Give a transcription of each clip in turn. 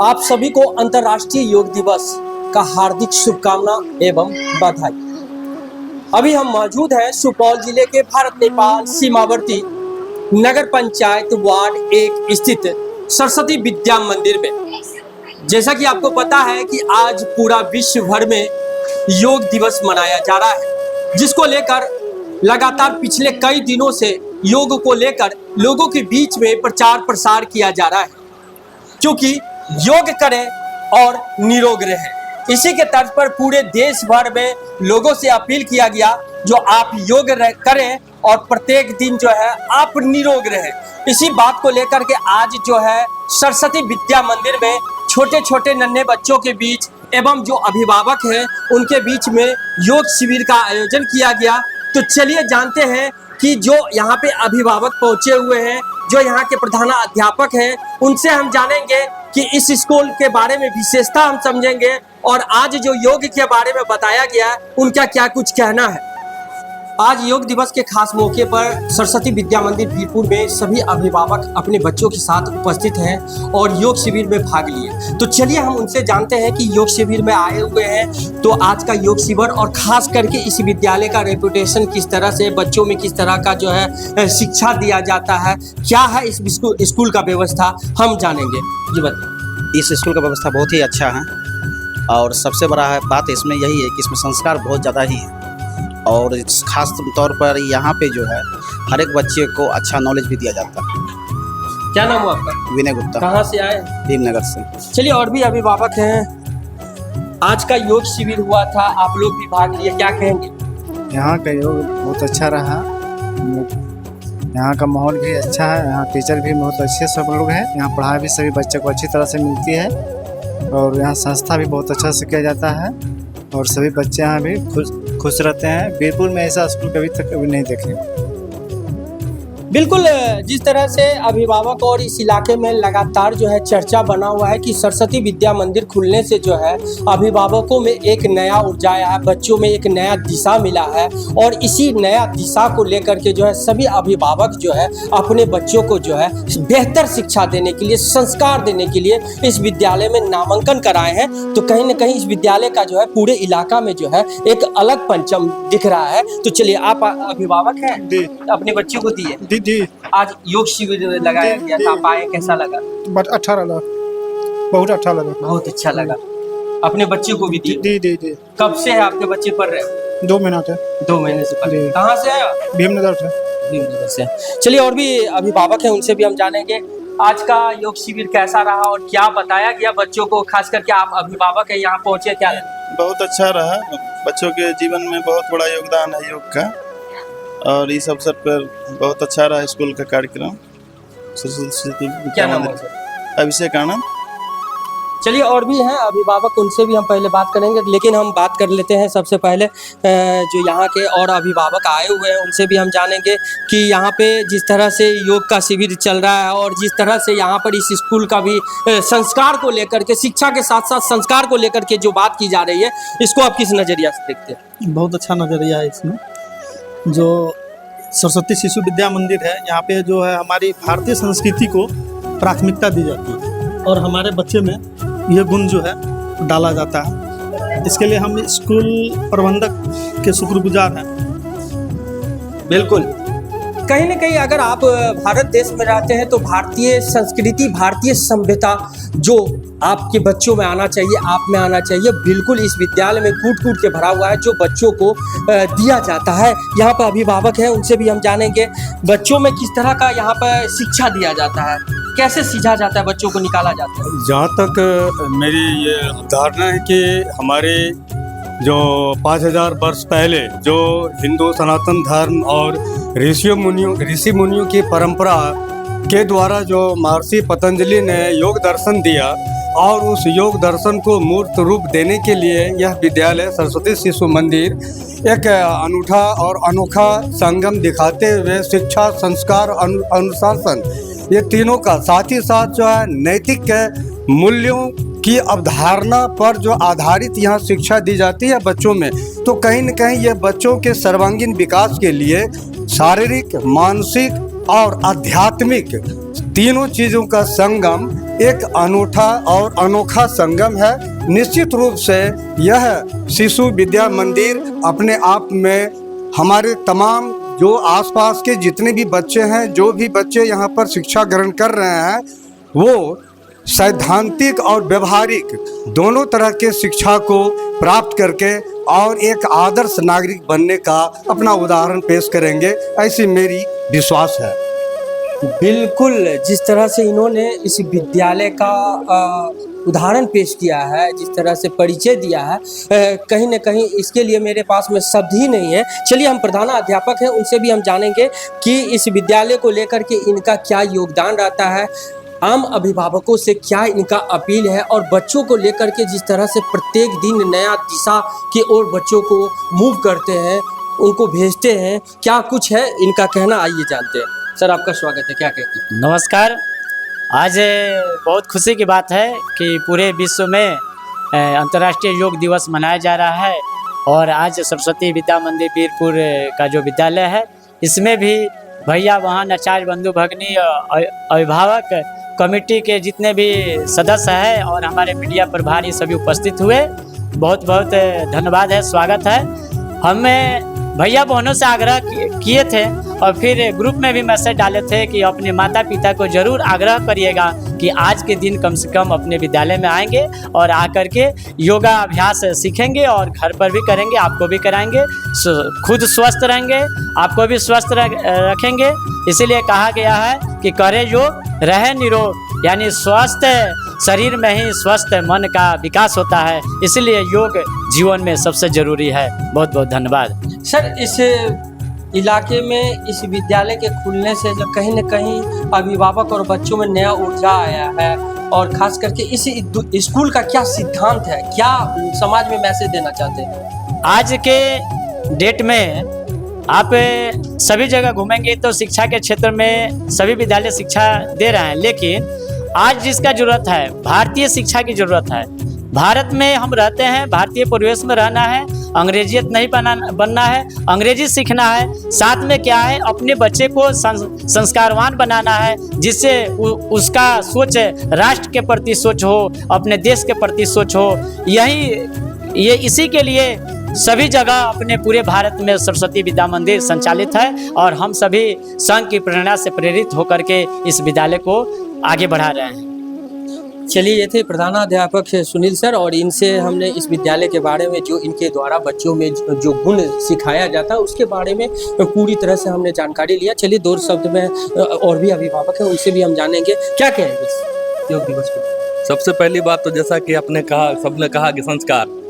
आप सभी को अंतर्राष्ट्रीय योग दिवस का हार्दिक शुभकामना एवं बधाई। अभी हम मौजूद हैं सुपौल जिले के भारत नेपाल सीमावर्ती नगर पंचायत वार्ड 1 स्थित सरस्वती विद्या मंदिर में। जैसा कि आपको पता है कि आज पूरा विश्व भर में योग दिवस मनाया जा रहा है, जिसको लेकर लगातार पिछले कई दिनों से योग को लेकर लोगों के बीच में प्रचार प्रसार किया जा रहा है, क्योंकि योग करें और निरोग रहें। इसी के तर्ज पर पूरे देश भर में लोगों से अपील किया गया जो आप योग करें और प्रत्येक दिन जो है आप निरोग रहें। इसी बात को लेकर के आज जो है सरस्वती विद्या मंदिर में छोटे छोटे नन्हे बच्चों के बीच एवं जो अभिभावक हैं उनके बीच में योग शिविर का आयोजन किया गया। तो चलिए जानते हैं कि जो यहाँ पे अभिभावक पहुंचे हुए हैं, जो यहाँ के प्रधानाध्यापक हैं, उनसे हम जानेंगे कि इस स्कूल के बारे में विशेषता हम समझेंगे और आज जो योग के बारे में बताया गया है उनका क्या कुछ कहना है। आज योग दिवस के खास मौके पर सरस्वती विद्या मंदिर वीरपुर में सभी अभिभावक अपने बच्चों के साथ उपस्थित हैं और योग शिविर में भाग लिए। तो चलिए हम उनसे जानते हैं कि योग शिविर में आए हुए हैं तो आज का योग शिविर और खास करके इस विद्यालय का रेपुटेशन किस तरह से, बच्चों में किस तरह का जो है शिक्षा दिया जाता है, क्या है इस स्कूल का व्यवस्था, हम जानेंगे। जी बताइए। इस स्कूल का व्यवस्था बहुत ही अच्छा है और सबसे बड़ा बात इसमें यही है कि इसमें संस्कार बहुत ज़्यादा ही है और खास तौर पर यहाँ पे जो है हर एक बच्चे को अच्छा नॉलेज भी दिया जाता है। क्या नाम हुआ आपका? विनय गुप्ता। कहाँ से आए? भीमनगर से। चलिए और भी अभिभावक हैं। आज का योग शिविर हुआ था, आप लोग भी भाग लिए, क्या कहेंगे? यहाँ का योग बहुत अच्छा रहा। यहाँ का माहौल भी अच्छा है, यहाँ टीचर भी बहुत अच्छे सब लोग हैं, यहाँ पढ़ाई भी सभी बच्चों को अच्छी तरह से मिलती है और यहाँ संस्था भी बहुत अच्छा से किया जाता है और सभी बच्चे यहाँ भी खुश रहते हैं। वीरपुर में ऐसा स्कूल कभी नहीं देखे। बिल्कुल, जिस तरह से अभिभावक और इस इलाके में लगातार जो है चर्चा बना हुआ है कि सरस्वती विद्या मंदिर खुलने से जो है अभिभावकों में एक नया ऊर्जा आया है, बच्चों में एक नया दिशा मिला है और इसी नया दिशा को लेकर के जो है सभी अभिभावक जो है अपने बच्चों को जो है बेहतर शिक्षा देने के लिए, संस्कार देने के लिए इस विद्यालय में नामांकन कराए हैं। तो कहीं ना कहीं इस विद्यालय का जो है पूरे इलाका में जो है एक अलग पंचम दिख रहा है। तो चलिए, आप अभिभावक हैं, अपने बच्चों को दिए जी। आज योग शिविर लगाया गया था, आप आए, कैसा लगा? बहुत अच्छा लगा। बहुत अच्छा लगा। अपने बच्चे को भी दिए? जी। कब से है आपके बच्चे पढ़ रहे हो? 2 महीना थे। 2 महीने से पढ़ रहे। कहाँ से आया? भीमनगर से। भीमनगर से। चलिए और भी अभिभावक हैं, उनसे भी हम जानेंगे आज का योग शिविर कैसा रहा और क्या बताया गया बच्चों को। खास करके आप अभिभावक है, यहाँ पहुँचे, क्या लगा? बहुत अच्छा रहा। बच्चों के जीवन में बहुत बड़ा योगदान है योग का और इस अवसर पर बहुत अच्छा रहा स्कूल का कार्यक्रम। क्या नाम है? अभिषेक आनंद। चलिए और भी हैं अभिभावक, उनसे भी हम पहले बात करेंगे, लेकिन हम बात कर लेते हैं सबसे पहले जो यहाँ के और अभिभावक आए हुए हैं उनसे भी हम जानेंगे कि यहाँ पे जिस तरह से योग का शिविर चल रहा है और जिस तरह से यहाँ पर इस स्कूल का भी संस्कार को लेकर के, शिक्षा के साथ साथ संस्कार को लेकर के जो बात की जा रही है, इसको आप किस नज़रिया से देखते हैं? बहुत अच्छा नज़रिया है इसमें। जो सरस्वती शिशु विद्या मंदिर है, यहाँ पे जो है हमारी भारतीय संस्कृति को प्राथमिकता दी जाती है और हमारे बच्चे में ये गुण जो है डाला जाता है। इसके लिए हम स्कूल प्रबंधक के शुक्रगुजार हैं। बिल्कुल, कहीं ना कहीं अगर आप भारत देश में रहते हैं तो भारतीय संस्कृति, भारतीय सभ्यता जो आपके बच्चों में आना चाहिए, आप में आना चाहिए, बिल्कुल इस विद्यालय में कूट कूट के भरा हुआ है जो बच्चों को दिया जाता है। यहाँ पर अभिभावक हैं, उनसे भी हम जानेंगे बच्चों में किस तरह का यहाँ पर शिक्षा दिया जाता है, कैसे सीखा जाता है, बच्चों को निकाला जाता है। जहाँ तक मेरी ये धारणा है कि हमारे जो 5000 वर्ष पहले जो हिंदू सनातन धर्म और ऋषि मुनियों की परंपरा के द्वारा जो महर्षि पतंजलि ने योग दर्शन दिया और उस योग दर्शन को मूर्त रूप देने के लिए यह विद्यालय सरस्वती शिशु मंदिर एक अनूठा और अनोखा संगम दिखाते हुए शिक्षा, संस्कार, अनुशासन, ये तीनों का, साथ ही साथ जो है नैतिक मूल्यों की अवधारणा पर जो आधारित यहाँ शिक्षा दी जाती है बच्चों में। तो कहीं न कहीं ये बच्चों के सर्वांगीण विकास के लिए शारीरिक, मानसिक और आध्यात्मिक तीनों चीज़ों का संगम एक अनूठा और अनोखा संगम है। निश्चित रूप से यह शिशु विद्या मंदिर अपने आप में हमारे तमाम जो आसपास के जितने भी बच्चे हैं, जो भी बच्चे यहाँ पर शिक्षा ग्रहण कर रहे हैं, वो सैद्धांतिक और व्यवहारिक दोनों तरह के शिक्षा को प्राप्त करके और एक आदर्श नागरिक बनने का अपना उदाहरण पेश करेंगे, ऐसी मेरी विश्वास है। बिल्कुल, जिस तरह से इन्होंने इस विद्यालय का उदाहरण पेश किया है, जिस तरह से परिचय दिया है, कहीं ना कहीं इसके लिए मेरे पास में शब्द ही नहीं है। चलिए, हम प्रधानाध्यापक हैं, उनसे भी हम जानेंगे कि इस विद्यालय को लेकर के इनका क्या योगदान रहता है, आम अभिभावकों से क्या इनका अपील है, और बच्चों को लेकर के जिस तरह से प्रत्येक दिन नया दिशा की ओर बच्चों को मूव करते हैं, उनको भेजते हैं, क्या कुछ है इनका कहना, आइए जानते हैं। सर, आपका स्वागत है, क्या कहते हैं? नमस्कार। आज बहुत खुशी की बात है कि पूरे विश्व में अंतर्राष्ट्रीय योग दिवस मनाया जा रहा है, और आज सरस्वती विद्या मंदिर वीरपुर का जो विद्यालय है, इसमें भी भैया बहन आचार्य बंधु भगिनी अभिभावक कमेटी के जितने भी सदस्य हैं और हमारे मीडिया प्रभारी सभी उपस्थित हुए। बहुत बहुत धन्यवाद है, स्वागत है। हमें भैया बहनों से आग्रह किए थे और फिर ग्रुप में भी मैसेज डाले थे कि अपने माता पिता को जरूर आग्रह करिएगा कि आज के दिन कम से कम अपने विद्यालय में आएंगे और आकर के योगा अभ्यास सीखेंगे और घर पर भी करेंगे, आपको भी कराएंगे, खुद स्वस्थ रहेंगे, आपको भी स्वस्थ रखेंगे। इसीलिए कहा गया है कि करे योग रहे निरोग, यानी स्वस्थ शरीर में ही स्वस्थ मन का विकास होता है। इसलिए योग जीवन में सबसे जरूरी है। बहुत बहुत धन्यवाद। सर, इस इलाके में इस विद्यालय के खुलने से जो कहीं न कहीं अभिभावक और बच्चों में नया ऊर्जा आया है, और खास करके इस स्कूल का क्या सिद्धांत है, क्या समाज में मैसेज देना चाहते हैं? आज के डेट में आप सभी जगह घूमेंगे तो शिक्षा के क्षेत्र में सभी विद्यालय शिक्षा दे रहे हैं, लेकिन आज जिसका जरूरत है भारतीय शिक्षा की जरूरत है। भारत में हम रहते हैं, भारतीय परिवेश में रहना है, अंग्रेजियत नहीं बनना है, अंग्रेजी सीखना है। साथ में क्या है, अपने बच्चे को संस्कारवान बनाना है, जिससे उसका सोच राष्ट्र के प्रति सोच हो, अपने देश के प्रति सोच हो। ये इसी के लिए सभी जगह अपने पूरे भारत में सरस्वती विद्या मंदिर संचालित है, और हम सभी संघ की प्रेरणा से प्रेरित होकर के इस विद्यालय को आगे बढ़ा रहे हैं। चलिए, ये थे प्रधानाध्यापक सुनील सर, और इनसे हमने इस विद्यालय के बारे में, जो इनके द्वारा बच्चों में जो गुण सिखाया जाता है, उसके बारे में पूरी तरह से हमने जानकारी लिया। चलिए, दो शब्द में और भी अभिभावक हैं, उनसे भी हम जानेंगे क्या कहेंगे योग दिवस पर। सबसे पहली बात तो जैसा कि आपने कहा, सबने कहा कि संस्कार,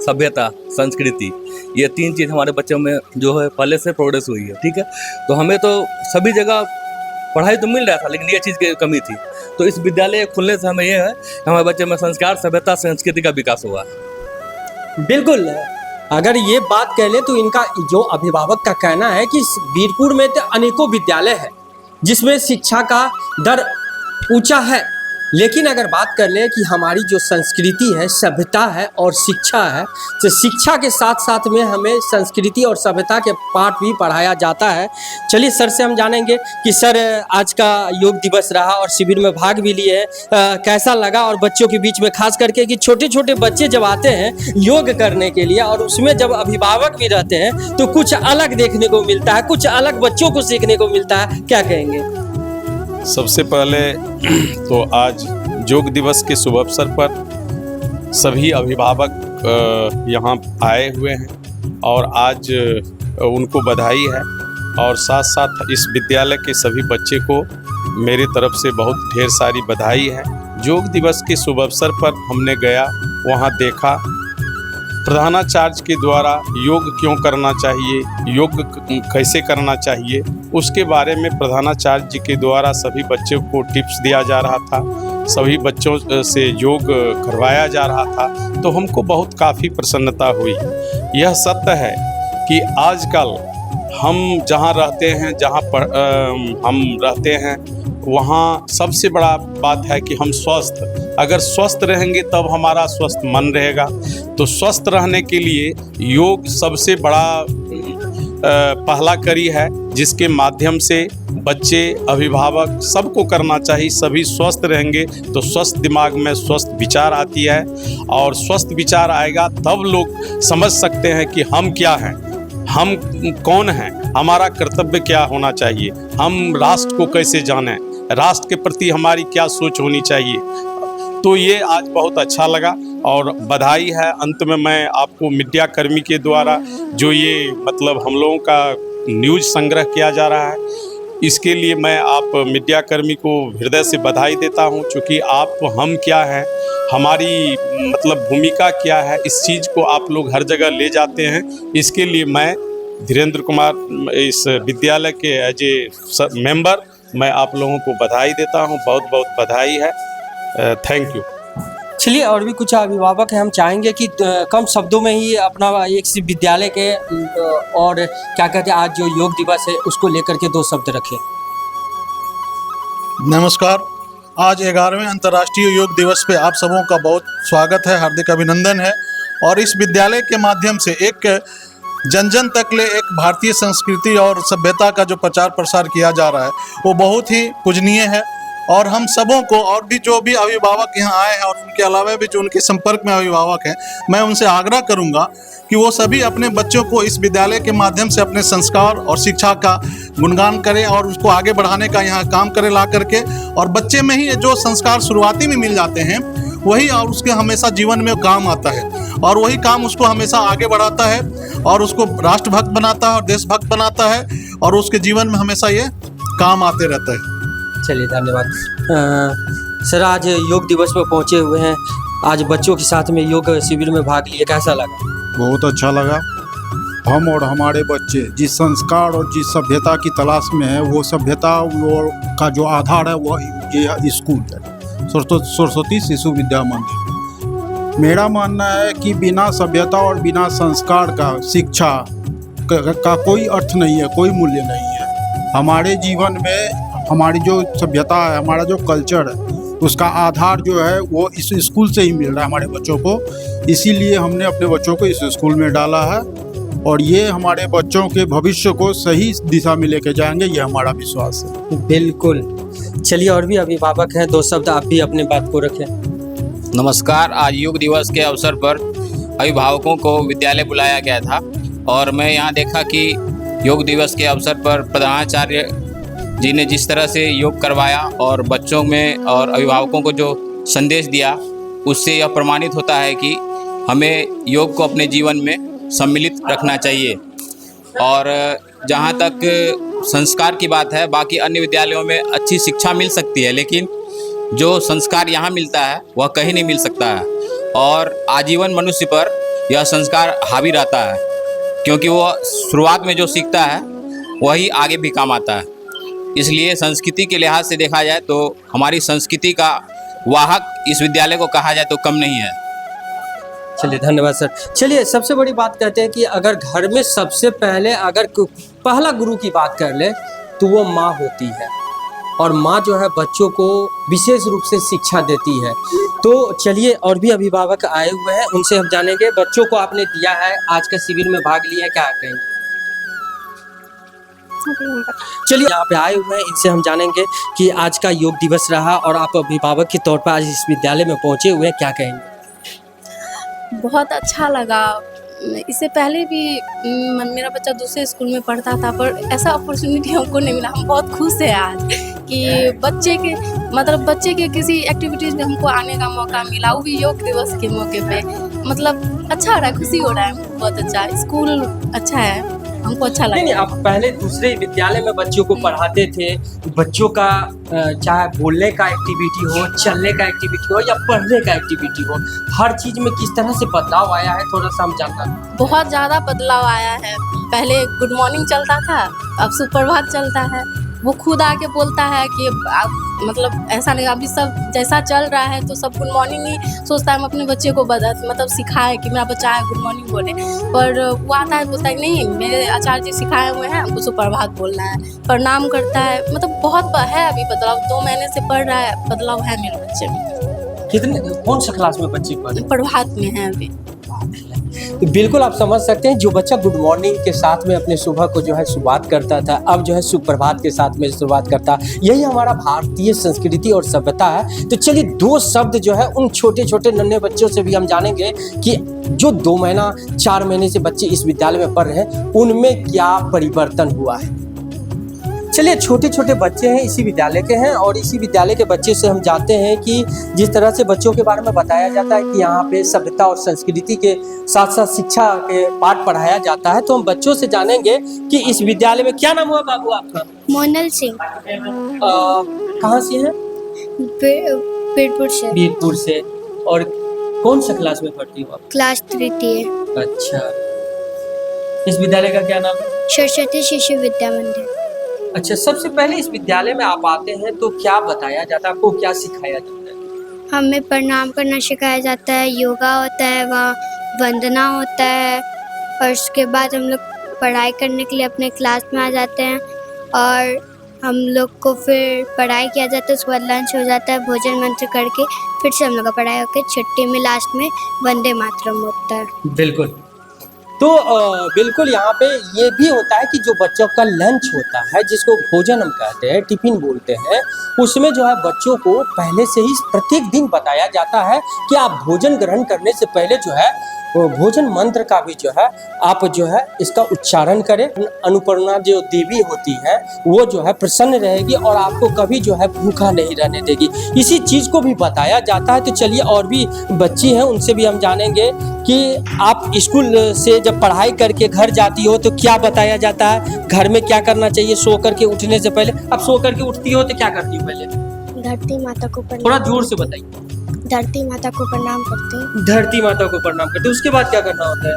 सभ्यता, संस्कृति, ये तीन चीज़ हमारे बच्चों में जो है पहले से प्रोग्रेस हुई है। ठीक है, तो हमें तो सभी जगह पढ़ाई तो मिल रहा था, लेकिन ये चीज़ की कमी थी। तो इस विद्यालय खुलने से हमें ये है कि हमारे बच्चे में संस्कार, सभ्यता, संस्कृति का विकास हुआ। बिल्कुल, अगर ये बात कह ले तो इनका जो अभिभावक का कहना है कि वीरपुर में तो अनेकों विद्यालय है जिसमें शिक्षा का दर ऊंचा है, लेकिन अगर बात कर ले कि हमारी जो संस्कृति है, सभ्यता है और शिक्षा है, तो शिक्षा के साथ साथ में हमें संस्कृति और सभ्यता के पाठ भी पढ़ाया जाता है। चलिए, सर से हम जानेंगे कि सर, आज का योग दिवस रहा और शिविर में भाग भी लिए, कैसा लगा, और बच्चों के बीच में खास करके कि छोटे छोटे बच्चे जब आते हैं योग करने के लिए, और उसमें जब अभिभावक भी रहते हैं, तो कुछ अलग देखने को मिलता है, कुछ अलग बच्चों को सीखने को मिलता है, क्या कहेंगे? सबसे पहले तो आज योग दिवस के शुभ अवसर पर सभी अभिभावक यहाँ आए हुए हैं, और आज उनको बधाई है, और साथ साथ इस विद्यालय के सभी बच्चे को मेरे तरफ से बहुत ढेर सारी बधाई है। योग दिवस के शुभ अवसर पर हमने गया, वहाँ देखा प्रधानाचार्य के द्वारा योग क्यों करना चाहिए, योग कैसे करना चाहिए, उसके बारे में प्रधानाचार्य जी के द्वारा सभी बच्चों को टिप्स दिया जा रहा था, सभी बच्चों से योग करवाया जा रहा था। तो हमको बहुत काफ़ी प्रसन्नता हुई। यह सत्य है कि आजकल हम जहाँ रहते हैं, जहाँ हम रहते हैं, वहाँ सबसे बड़ा बात है कि हम अगर स्वस्थ रहेंगे तब हमारा स्वस्थ मन रहेगा। तो स्वस्थ रहने के लिए योग सबसे बड़ा पहला कड़ी है। जिसके माध्यम से बच्चे, अभिभावक सबको करना चाहिए। सभी स्वस्थ रहेंगे तो स्वस्थ दिमाग में स्वस्थ विचार आती है, और स्वस्थ विचार आएगा तब लोग समझ सकते हैं कि हम क्या हैं, हम कौन हैं, हमारा कर्तव्य क्या होना चाहिए, हम राष्ट्र को कैसे जानें, राष्ट्र के प्रति हमारी क्या सोच होनी चाहिए। तो ये आज बहुत अच्छा लगा और बधाई है। अंत में मैं आपको मीडिया कर्मी के द्वारा जो ये मतलब हम लोगों का न्यूज़ संग्रह किया जा रहा है, इसके लिए मैं आप मीडिया कर्मी को हृदय से बधाई देता हूं, क्योंकि आप हम क्या हैं, हमारी मतलब भूमिका क्या है, इस चीज़ को आप लोग हर जगह ले जाते हैं। इसके लिए मैं धीरेन्द्र कुमार इस विद्यालय के एज ए मेंबर मैं आप लोगों को बधाई देता हूं, बहुत बहुत बधाई है। Thank you. चलिए, और भी कुछ अभिभावक हैं, हम चाहेंगे कि कम शब्दों में ही अपना एक विद्यालय के और क्या कहते हैं आज जो योग दिवस है उसको लेकर के 2 शब्द रखें। नमस्कार। आज 11वें अंतर्राष्ट्रीय योग दिवस पे आप सबों का बहुत स्वागत है, हार्दिक अभिनंदन है। और इस विद्यालय के माध्यम से एक जन जन तक ले एक भारतीय संस्कृति और सभ्यता का जो प्रचार प्रसार किया जा रहा है वो बहुत ही पूजनीय है। और हम सबों को, और भी जो भी अभिभावक यहाँ आए हैं और उनके अलावा भी जो उनके संपर्क में अभिभावक हैं, मैं उनसे आग्रह करूँगा कि वो सभी अपने बच्चों को इस विद्यालय के माध्यम से अपने संस्कार और शिक्षा का गुणगान करें और उसको आगे बढ़ाने का यहाँ काम करें ला करके। और बच्चे में ही जो संस्कार शुरुआती में मिल जाते हैं वही और उसके हमेशा जीवन में काम आता है, और वही काम उसको हमेशा आगे बढ़ाता है और उसको राष्ट्रभक्त बनाता है और देशभक्त बनाता है, और उसके जीवन में हमेशा ये काम आते रहता है। चलिए, धन्यवाद। सर, आज योग दिवस पर पहुंचे हुए हैं, आज बच्चों के साथ में योग शिविर में भाग लिए, कैसा लगा? बहुत अच्छा लगा। हम और हमारे बच्चे जिस संस्कार और जिस सभ्यता की तलाश में है, वो सभ्यता वो का जो आधार है वो ये स्कूल है, सरस्वती शिशु विद्या मंदिर। मेरा मानना है कि बिना सभ्यता और बिना संस्कार का शिक्षा का कोई अर्थ नहीं है, कोई मूल्य नहीं है। हमारे जीवन में हमारी जो सभ्यता है, हमारा जो कल्चर है, उसका आधार जो है वो इस स्कूल से ही मिल रहा है हमारे बच्चों को। इसीलिए हमने अपने बच्चों को इस स्कूल में डाला है, और ये हमारे बच्चों के भविष्य को सही दिशा में लेके जाएंगे, ये हमारा विश्वास है। बिल्कुल। चलिए, और भी अभिभावक हैं, 2 शब्द आप भी अपने बात को रखें। नमस्कार। आज योग दिवस के अवसर पर अभिभावकों को विद्यालय बुलाया गया था, और मैं यहाँ देखा कि योग दिवस के अवसर पर प्रधानाचार्य जी ने जिस तरह से योग करवाया और बच्चों में और अभिभावकों को जो संदेश दिया, उससे यह प्रमाणित होता है कि हमें योग को अपने जीवन में सम्मिलित रखना चाहिए। और जहाँ तक संस्कार की बात है, बाकी अन्य विद्यालयों में अच्छी शिक्षा मिल सकती है, लेकिन जो संस्कार यहाँ मिलता है वह कहीं नहीं मिल सकता है, और आजीवन मनुष्य पर यह संस्कार हावी रहता है, क्योंकि वह शुरुआत में जो सीखता है वही आगे भी काम आता है। इसलिए संस्कृति के लिहाज से देखा जाए तो हमारी संस्कृति का वाहक इस विद्यालय को कहा जाए तो कम नहीं है। चलिए, धन्यवाद सर। चलिए, सबसे बड़ी बात कहते हैं कि अगर घर में सबसे पहले अगर पहला गुरु की बात कर ले तो वो माँ होती है, और माँ जो है बच्चों को विशेष रूप से शिक्षा देती है। तो चलिए, और भी अभिभावक आए हुए हैं, उनसे हम जानेंगे। बच्चों को आपने दिया है, आज के शिविर में भाग लिया है, क्या कहेंगे? चलिए, यहाँ पे आए हुए हैं, इनसे हम जानेंगे कि आज का योग दिवस रहा और आप अभिभावक के तौर पर आज इस विद्यालय में पहुँचे हुए हैं, क्या कहेंगे? बहुत अच्छा लगा। इससे पहले भी मेरा बच्चा दूसरे स्कूल में पढ़ता था, पर ऐसा अपॉर्चुनिटी हमको नहीं मिला। हम बहुत खुश हैं आज कि बच्चे के किसी एक्टिविटीज़ में हमको आने का मौका मिला, वो भी योग दिवस के मौके पे। मतलब अच्छा हो रहा है, खुशी हो रहा है, बहुत अच्छा। स्कूल अच्छा है, हमको अच्छा लगा। नहीं, आप पहले दूसरे विद्यालय में बच्चों को पढ़ाते थे, बच्चों का चाहे बोलने का एक्टिविटी हो, चलने का एक्टिविटी हो या पढ़ने का एक्टिविटी हो, हर चीज़ में किस तरह से बदलाव आया है, थोड़ा सा हम जानना। बहुत ज़्यादा बदलाव आया है। पहले गुड मॉर्निंग चलता था, अब सुप्रभात चलता है। वो खुद आके बोलता है कि मतलब ऐसा नहीं, अभी सब जैसा चल रहा है तो सब गुड मॉर्निंग ही सोचता है। हम अपने बच्चे को मतलब सिखाए कि मेरा बच्चा है गुड मॉर्निंग बोले, पर वो आता है बोलता है नहीं, मेरे आचार्य जी सिखाए हुए हैं, हमको सुप्रभात बोलना है, प्रणाम करता है। मतलब बहुत है अभी बदलाव, 2 महीने से पढ़ रहा है, बदलाव है मेरे बच्चे में। कितने कौन सा क्लास में बच्चे पढ़? प्रभात में है अभी। बात है। तो बिल्कुल आप समझ सकते हैं, जो बच्चा गुड मॉर्निंग के साथ में अपने सुबह को जो है शुरुआत करता था, अब जो है सुप्रभात के साथ में शुरुआत करता, यही हमारा भारतीय संस्कृति और सभ्यता है। तो चलिए 2 शब्द जो है उन छोटे छोटे नन्हे बच्चों से भी हम जानेंगे कि जो 2 महीना 4 महीने से बच्चे इस विद्यालय में पढ़ रहे हैं, उनमें क्या परिवर्तन हुआ है। चलिए, छोटे छोटे बच्चे हैं, इसी विद्यालय के हैं, और इसी विद्यालय के बच्चे से हम जानते हैं कि जिस तरह से बच्चों के बारे में बताया जाता है कि यहाँ पे सभ्यता और संस्कृति के साथ साथ शिक्षा के पाठ पढ़ाया जाता है, तो हम बच्चों से जानेंगे कि इस विद्यालय में क्या नाम हुआ बाबू आपका? मोनल सिंह। कहाँ से हैं? बीरपुर से। बीरपुर से। और कौन सा क्लास में पढ़ती हो आप? क्लास 3 अच्छा, इस विद्यालय का क्या नाम है? सरस्वती शिशु विद्या मंदिर। अच्छा, सबसे पहले इस विद्यालय में आप आते हैं तो क्या बताया जाता है, आपको क्या सिखाया जाता है? हमें प्रणाम करना सिखाया जाता है, योगा होता है, वहाँ वंदना होता है, और उसके बाद हम लोग पढ़ाई करने के लिए अपने क्लास में आ जाते हैं, और हम लोग को फिर पढ़ाई किया जाता है, उसके बाद लंच हो जाता है, भोजन मंत्र करके फिर से हम लोग का पढ़ाई होकर छुट्टी में लास्ट में वंदे मातरम होता है। बिल्कुल। तो बिल्कुल यहाँ पे ये भी होता है कि जो बच्चों का लंच होता है, जिसको भोजन हम कहते हैं, टिफिन बोलते हैं, उसमें जो है बच्चों को पहले से ही प्रत्येक दिन बताया जाता है कि आप भोजन ग्रहण करने से पहले जो है वो भोजन मंत्र का भी जो है आप जो है इसका उच्चारण करें। अन्नपूर्णा जो देवी होती है वो जो है प्रसन्न रहेगी और आपको कभी जो है भूखा नहीं रहने देगी, इसी चीज़ को भी बताया जाता है। तो चलिए, और भी बच्ची हैं, उनसे भी हम जानेंगे कि आप स्कूल से जब पढ़ाई करके घर जाती हो तो क्या बताया जाता है, घर में क्या करना चाहिए सो करके उठने से पहले? आप सो करके उठती हो तो क्या करती हो पहले? धरती माता को प्रणाम। थोड़ा जोर से बताइए। धरती माता को प्रणाम करते हैं। धरती माता को प्रणाम करते हैं। उसके बाद क्या करना होता है?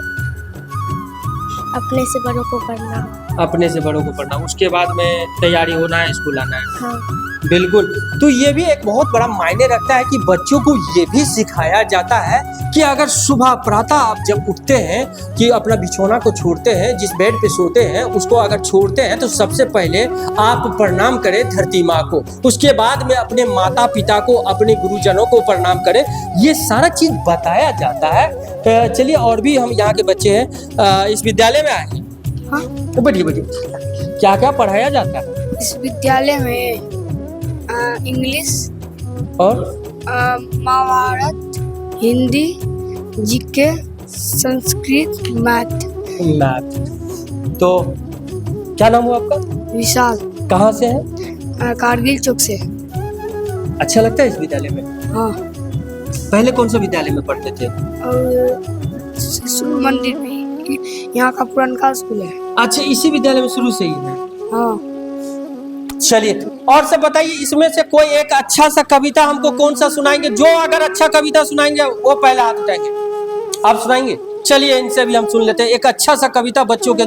अपने से बड़ों को प्रणाम। अपने से बड़ों को प्रणाम। उसके बाद में तैयारी होना है, स्कूल आना है। हाँ। बिल्कुल। तो ये भी एक बहुत बड़ा मायने रखता है कि बच्चों को ये भी सिखाया जाता है कि अगर सुबह प्रातः आप जब उठते हैं कि अपना बिछौना को छोड़ते हैं, जिस बेड पे सोते हैं उसको अगर छोड़ते हैं तो सबसे पहले आप प्रणाम करें धरती माँ को, उसके बाद में अपने माता पिता को, अपने गुरुजनों को प्रणाम करें। ये सारा चीज बताया जाता है। चलिए, और भी हम यहाँ के बच्चे हैं, इस विद्यालय में आए हैं। हाँ। तो बढ़िया, क्या क्या पढ़ाया जाता है इस विद्यालय में? इंग्लिश और महाभारत, हिंदी, जीके, संस्कृत, मैथ। तो क्या नाम हुआ आपका? विशाल। कहाँ से है? कारगिल चौक से। अच्छा लगता है इस विद्यालय में? हाँ। पहले कौन सा विद्यालय में पढ़ते थे? और शिशु मंदिर में, यहाँ का पुराना स्कूल है। अच्छा, इसी विद्यालय में शुरू से ही है? हाँ। चलिए, और सब बताइए, इसमें से कोई एक अच्छा सा कविता हमको कौन सा सुनाएंगे? जो अगर अच्छा कविता सुनाएंगे वो पहले हाथ उठाएंगे। आप सुनाएंगे? चलिए, इनसे भी हम सुन लेते हैं एक अच्छा सा कविता बच्चों के।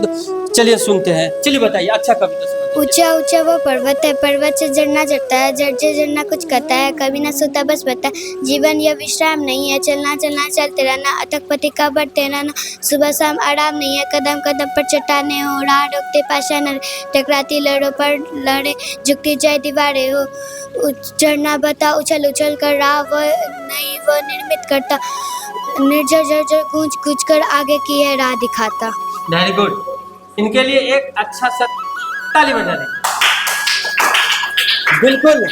चलिए सुनते हैं। चलिए बताइए, अच्छा कविता सुनाइए। ऊंचा ऊंचा वो पर्वत है, पर्वत से झरना चढ़ता है, झड़ से झरना कुछ कहता है, कभी ना सोता बस बता, जीवन यह विश्राम नहीं है, चलना चलना चलते रहना, अटक पति का बढ़ते रहना, सुबह शाम आराम नहीं है, कदम कदम पर चट्टाने हो, राह रोकते पाषाण, टकराती लड़ों पर लड़े, झुकती जाए दीवारें हो, झरना बता उछल उछल कर राह वो नहीं वो निर्मित करता, निर्जर जर्जर गूंज गूंज कर आगे की है राह दिखाता। Very good. इनके लिए एक अच्छा सा ताली बजा दें। बिल्कुल।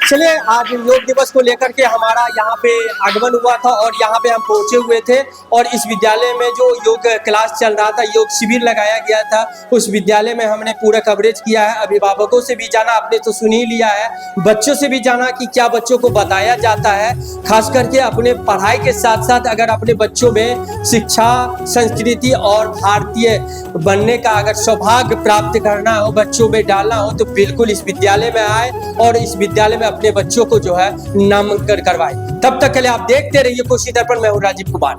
चलिए, आज योग दिवस को लेकर के हमारा यहाँ पे आगमन हुआ था और यहाँ पे हम पहुँचे हुए थे, और इस विद्यालय में जो योग क्लास चल रहा था, योग शिविर लगाया गया था, उस विद्यालय में हमने पूरा कवरेज किया है। अभिभावकों से भी जाना, आपने तो सुन ही लिया है, बच्चों से भी जाना कि क्या बच्चों को बताया जाता है। खास करके अपने पढ़ाई के साथ साथ अगर अपने बच्चों में शिक्षा, संस्कृति और भारतीय बनने का अगर सौभाग्य प्राप्त करना हो, बच्चों में डालना हो, तो बिल्कुल इस विद्यालय में आए और इस विद्यालय में अपने बच्चों को जो है नामांकन करवाए। तब तक के लिए आप देखते रहिए कोशी दर्पण। मैं हूँ राजीव कुमार।